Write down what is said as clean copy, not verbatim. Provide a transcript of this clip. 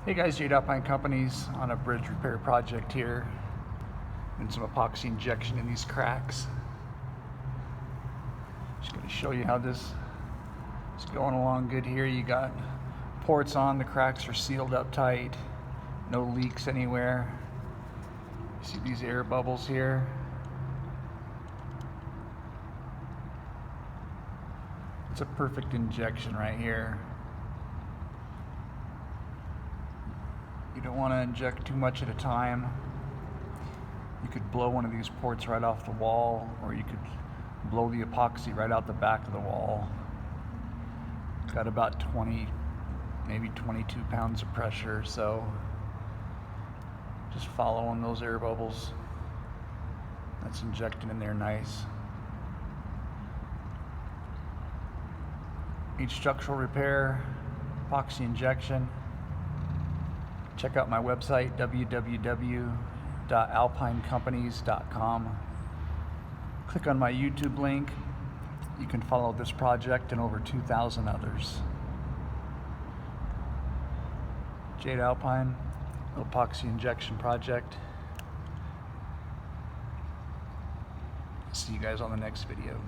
Hey guys, Alpine Companies on a bridge repair project here. And some epoxy injection in these cracks. Just going to show you how this is going along good here. You got ports on, the cracks are sealed up tight, no leaks anywhere. You see these air bubbles here? It's a perfect injection right here. You don't want to inject too much at a time. You could blow one of these ports right off the wall, or you could blow the epoxy right out the back of the wall. Got about 20, maybe 22 pounds of pressure, so just following those air bubbles. That's injecting in there nice. Each structural repair, epoxy injection. Check out my website, www.alpinecompanies.com. Click on my YouTube link. You can follow this project and over 2,000 others. Jade Alpine, epoxy injection project. See you guys on the next video.